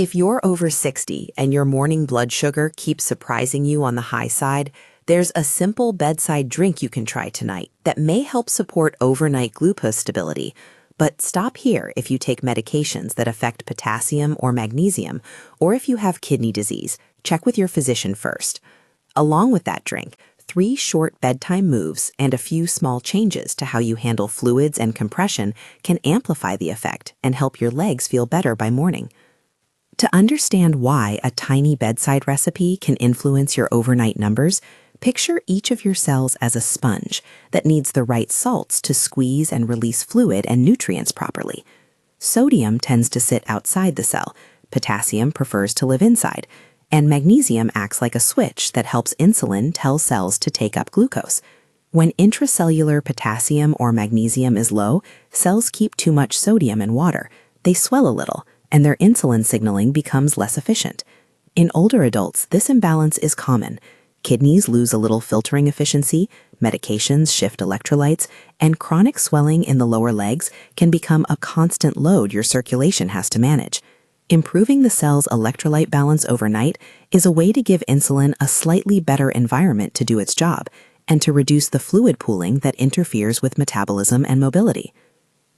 If you're over 60 and your morning blood sugar keeps surprising you on the high side, there's a simple bedside drink you can try tonight that may help support overnight glucose stability. But stop here if you take medications that affect potassium or magnesium, or if you have kidney disease. Check with your physician first. Along with that drink, 3 short bedtime moves and a few small changes to how you handle fluids and compression can amplify the effect and help your legs feel better by morning. To understand why a tiny bedside recipe can influence your overnight numbers, picture each of your cells as a sponge that needs the right salts to squeeze and release fluid and nutrients properly. Sodium tends to sit outside the cell, potassium prefers to live inside, and magnesium acts like a switch that helps insulin tell cells to take up glucose. When intracellular potassium or magnesium is low, cells keep too much sodium in water. They swell a little, and their insulin signaling becomes less efficient. In older adults, this imbalance is common. Kidneys lose a little filtering efficiency, medications shift electrolytes, and chronic swelling in the lower legs can become a constant load your circulation has to manage. Improving the cell's electrolyte balance overnight is a way to give insulin a slightly better environment to do its job, and to reduce the fluid pooling that interferes with metabolism and mobility.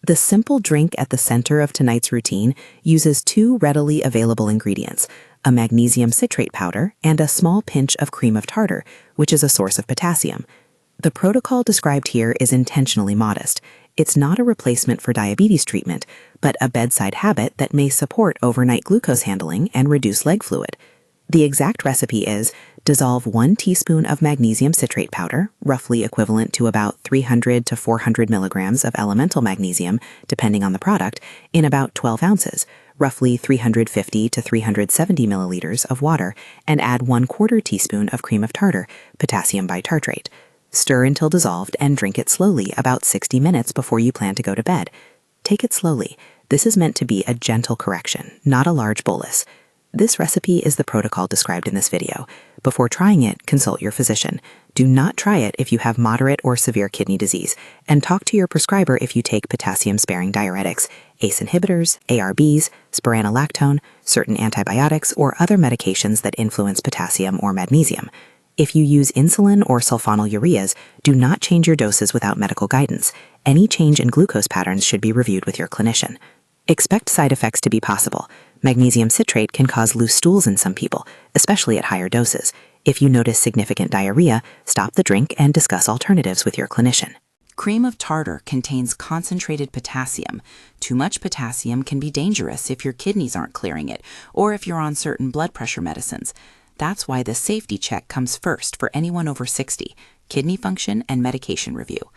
The simple drink at the center of tonight's routine uses 2 readily available ingredients, a magnesium citrate powder and a small pinch of cream of tartar, which is a source of potassium. The protocol described here is intentionally modest. It's not a replacement for diabetes treatment, but a bedside habit that may support overnight glucose handling and reduce leg fluid. The exact recipe is: dissolve 1 teaspoon of magnesium citrate powder, roughly equivalent to about 300 to 400 milligrams of elemental magnesium, depending on the product, in about 12 ounces, roughly 350 to 370 milliliters of water, and add 1/4 teaspoon of cream of tartar, potassium bitartrate. Stir until dissolved and drink it slowly about 60 minutes before you plan to go to bed. Take it slowly. This is meant to be a gentle correction, not a large bolus. This recipe is the protocol described in this video. Before trying it, consult your physician. Do not try it if you have moderate or severe kidney disease, and talk to your prescriber if you take potassium-sparing diuretics, ACE inhibitors, ARBs, spironolactone, certain antibiotics, or other medications that influence potassium or magnesium. If you use insulin or sulfonylureas, do not change your doses without medical guidance. Any change in glucose patterns should be reviewed with your clinician. Expect side effects to be possible. Magnesium citrate can cause loose stools in some people, especially at higher doses. If you notice significant diarrhea, stop the drink and discuss alternatives with your clinician. Cream of tartar contains concentrated potassium. Too much potassium can be dangerous if your kidneys aren't clearing it, or if you're on certain blood pressure medicines. That's why the safety check comes first for anyone over 60, kidney function and medication review.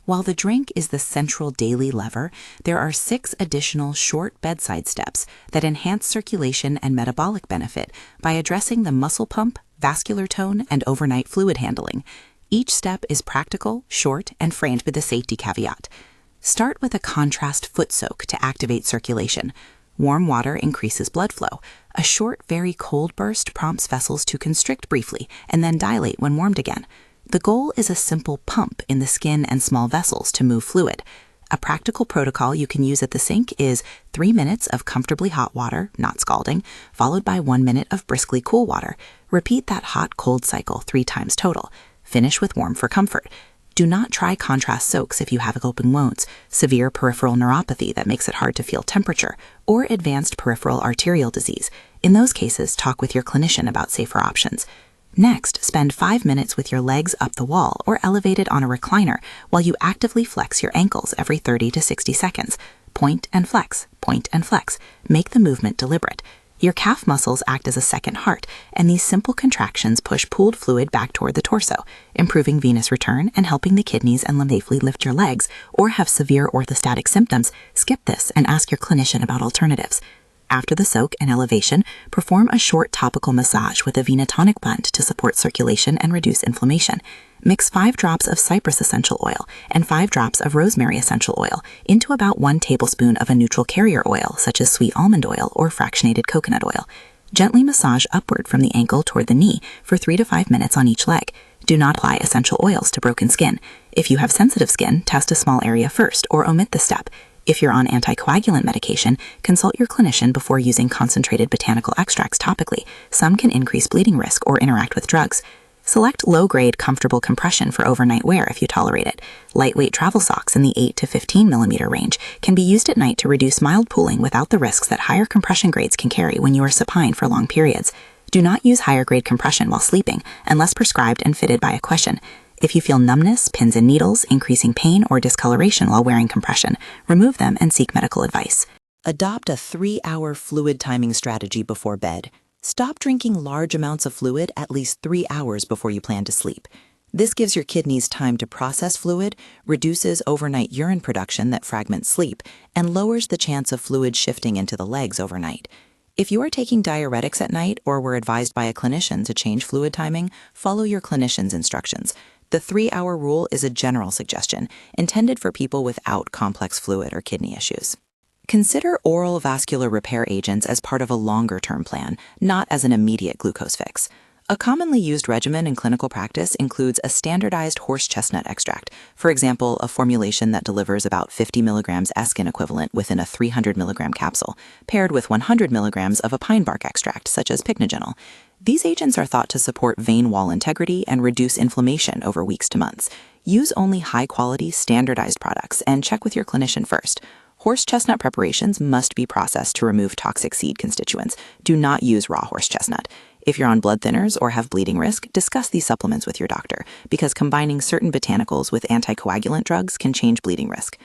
While the drink is the central daily lever, there are 6 additional short bedside steps that enhance circulation and metabolic benefit by addressing the muscle pump, vascular tone, and overnight fluid handling. Each step is practical, short, and framed with a safety caveat. Start with a contrast foot soak to activate circulation. Warm water increases blood flow. A short, very cold burst prompts vessels to constrict briefly and then dilate when warmed again. The goal is a simple pump in the skin and small vessels to move fluid. A practical protocol you can use at the sink is 3 minutes of comfortably hot water, not scalding, followed by 1 minute of briskly cool water. Repeat that hot-cold cycle 3 times total. Finish with warm for comfort. Do not try contrast soaks if you have open wounds, severe peripheral neuropathy that makes it hard to feel temperature, or advanced peripheral arterial disease. In those cases, talk with your clinician about safer options. Next, spend 5 minutes with your legs up the wall or elevated on a recliner while you actively flex your ankles every 30 to 60 seconds. Point and flex, point and flex. Make the movement deliberate. Your calf muscles act as a second heart, and these simple contractions push pooled fluid back toward the torso, improving venous return and helping the kidneys and lymph safely lift your legs. Or have severe orthostatic symptoms, skip this and ask your clinician about alternatives. After the soak and elevation, perform a short topical massage with a venotonic blend to support circulation and reduce inflammation. Mix 5 drops of cypress essential oil and 5 drops of rosemary essential oil into about 1 tablespoon of a neutral carrier oil, such as sweet almond oil or fractionated coconut oil. Gently massage upward from the ankle toward the knee for 3 to 5 minutes on each leg. Do not apply essential oils to broken skin. If you have sensitive skin, test a small area first or omit the step. If you're on anticoagulant medication, consult your clinician before using concentrated botanical extracts topically. Some can increase bleeding risk or interact with drugs. Select low-grade, comfortable compression for overnight wear if you tolerate it. Lightweight travel socks in the 8 to 15 millimeter range can be used at night to reduce mild pooling without the risks that higher compression grades can carry when you are supine for long periods. Do not use higher-grade compression while sleeping unless prescribed and fitted by a clinician. If you feel numbness, pins and needles, increasing pain, or discoloration while wearing compression, remove them and seek medical advice. Adopt a 3-hour fluid timing strategy before bed. Stop drinking large amounts of fluid at least 3 hours before you plan to sleep. This gives your kidneys time to process fluid, reduces overnight urine production that fragments sleep, and lowers the chance of fluid shifting into the legs overnight. If you are taking diuretics at night or were advised by a clinician to change fluid timing, follow your clinician's instructions. The 3-hour rule is a general suggestion, intended for people without complex fluid or kidney issues. Consider oral vascular repair agents as part of a longer-term plan, not as an immediate glucose fix. A commonly used regimen in clinical practice includes a standardized horse chestnut extract, for example, a formulation that delivers about 50 milligrams Eskin equivalent within a 300 milligram capsule, paired with 100 milligrams of a pine bark extract, such as pycnogenol. These agents are thought to support vein wall integrity and reduce inflammation over weeks to months. Use only high-quality, standardized products and check with your clinician first. Horse chestnut preparations must be processed to remove toxic seed constituents. Do not use raw horse chestnut. If you're on blood thinners or have bleeding risk, discuss these supplements with your doctor, because combining certain botanicals with anticoagulant drugs can change bleeding risk.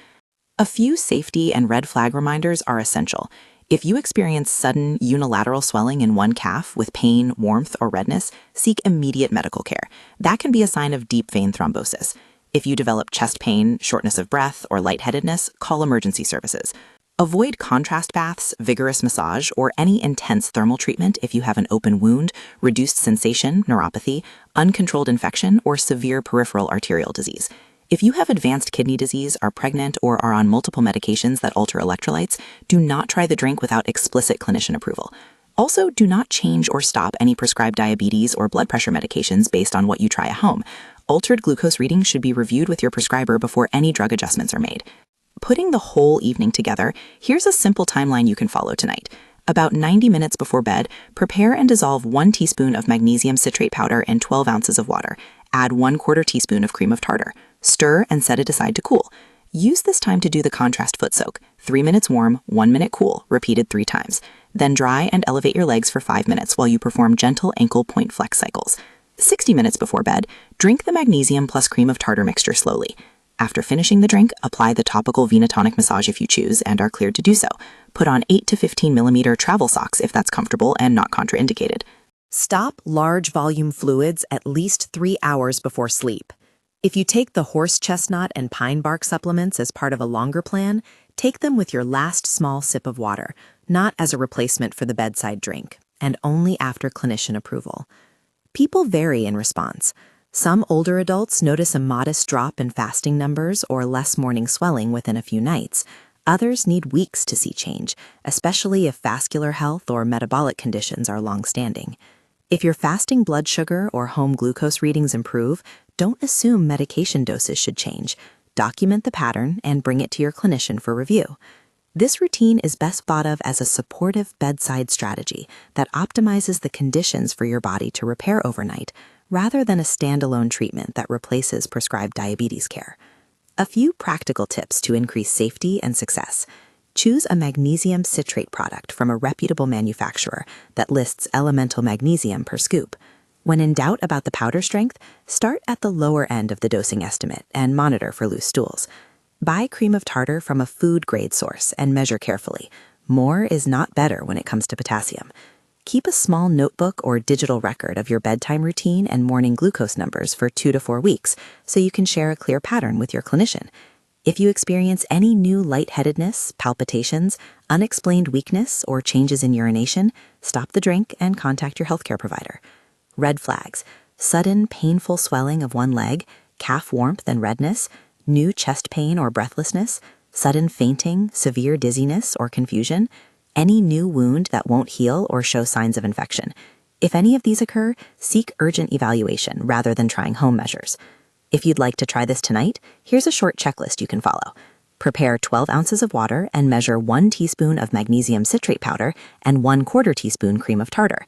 A few safety and red flag reminders are essential. If you experience sudden unilateral swelling in one calf with pain, warmth, or redness, seek immediate medical care. That can be a sign of deep vein thrombosis. If you develop chest pain, shortness of breath, or lightheadedness, call emergency services. Avoid contrast baths, vigorous massage, or any intense thermal treatment if you have an open wound, reduced sensation, neuropathy, uncontrolled infection, or severe peripheral arterial disease. If you have advanced kidney disease, are pregnant, or are on multiple medications that alter electrolytes, do not try the drink without explicit clinician approval. Also, do not change or stop any prescribed diabetes or blood pressure medications based on what you try at home. Altered glucose readings should be reviewed with your prescriber before any drug adjustments are made. Putting the whole evening together, here's a simple timeline you can follow tonight. About 90 minutes before bed, prepare and dissolve 1 teaspoon of magnesium citrate powder in 12 ounces of water. Add 1/4 teaspoon of cream of tartar. Stir and set it aside to cool. Use this time to do the contrast foot soak. 3 minutes warm, 1 minute cool, repeated 3 times. Then dry and elevate your legs for 5 minutes while you perform gentle ankle point flex cycles. 60 minutes before bed, drink the magnesium plus cream of tartar mixture slowly. After finishing the drink, apply the topical venotonic massage if you choose and are cleared to do so. Put on 8 to 15 millimeter travel socks if that's comfortable and not contraindicated. Stop large volume fluids at least 3 hours before sleep. If you take the horse chestnut and pine bark supplements as part of a longer plan, take them with your last small sip of water, not as a replacement for the bedside drink, and only after clinician approval. People vary in response. Some older adults notice a modest drop in fasting numbers or less morning swelling within a few nights. Others need weeks to see change, especially if vascular health or metabolic conditions are long-standing. If your fasting blood sugar or home glucose readings improve, don't assume medication doses should change. Document the pattern and bring it to your clinician for review. This routine is best thought of as a supportive bedside strategy that optimizes the conditions for your body to repair overnight, rather than a standalone treatment that replaces prescribed diabetes care. A few practical tips to increase safety and success. Choose a magnesium citrate product from a reputable manufacturer that lists elemental magnesium per scoop. When in doubt about the powder strength, start at the lower end of the dosing estimate and monitor for loose stools. Buy cream of tartar from a food-grade source and measure carefully. More is not better when it comes to potassium. Keep a small notebook or digital record of your bedtime routine and morning glucose numbers for 2 to 4 weeks so you can share a clear pattern with your clinician. If you experience any new lightheadedness, palpitations, unexplained weakness, or changes in urination, stop the drink and contact your healthcare provider. Red flags: sudden painful swelling of one leg, calf warmth and redness, new chest pain or breathlessness, sudden fainting, severe dizziness or confusion, any new wound that won't heal or show signs of infection. If any of these occur, seek urgent evaluation rather than trying home measures. If you'd like to try this tonight, here's a short checklist you can follow. Prepare 12 ounces of water and measure 1 teaspoon of magnesium citrate powder and 1/4 teaspoon cream of tartar.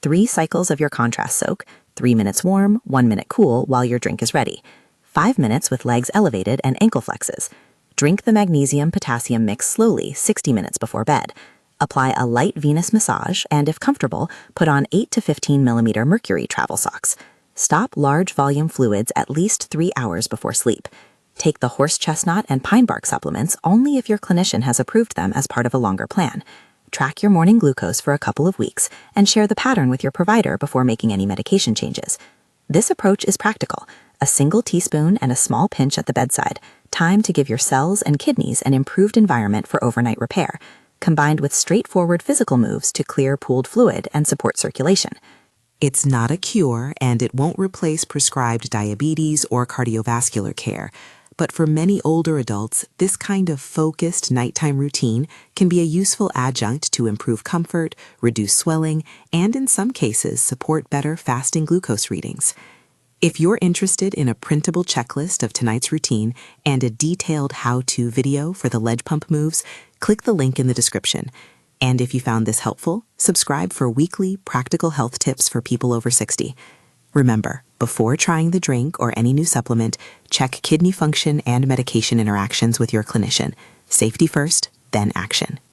3 cycles of your contrast soak, 3 minutes warm, 1 minute cool while your drink is ready. 5 minutes with legs elevated and ankle flexes. Drink the magnesium-potassium mix slowly 60 minutes before bed. Apply a light venous massage and, if comfortable, put on 8 to 15 millimeter mercury travel socks. Stop large volume fluids at least 3 hours before sleep. Take the horse chestnut and pine bark supplements only if your clinician has approved them as part of a longer plan. Track your morning glucose for a couple of weeks and share the pattern with your provider before making any medication changes. This approach is practical. A single teaspoon and a small pinch at the bedside, time to give your cells and kidneys an improved environment for overnight repair, combined with straightforward physical moves to clear pooled fluid and support circulation. It's not a cure, and it won't replace prescribed diabetes or cardiovascular care. But for many older adults, this kind of focused nighttime routine can be a useful adjunct to improve comfort, reduce swelling, and in some cases support better fasting glucose readings. If you're interested in a printable checklist of tonight's routine and a detailed how-to video for the ledge pump moves, click the link in the description. And if you found this helpful, subscribe for weekly practical health tips for people over 60. Remember, before trying the drink or any new supplement, check kidney function and medication interactions with your clinician. Safety first, then action.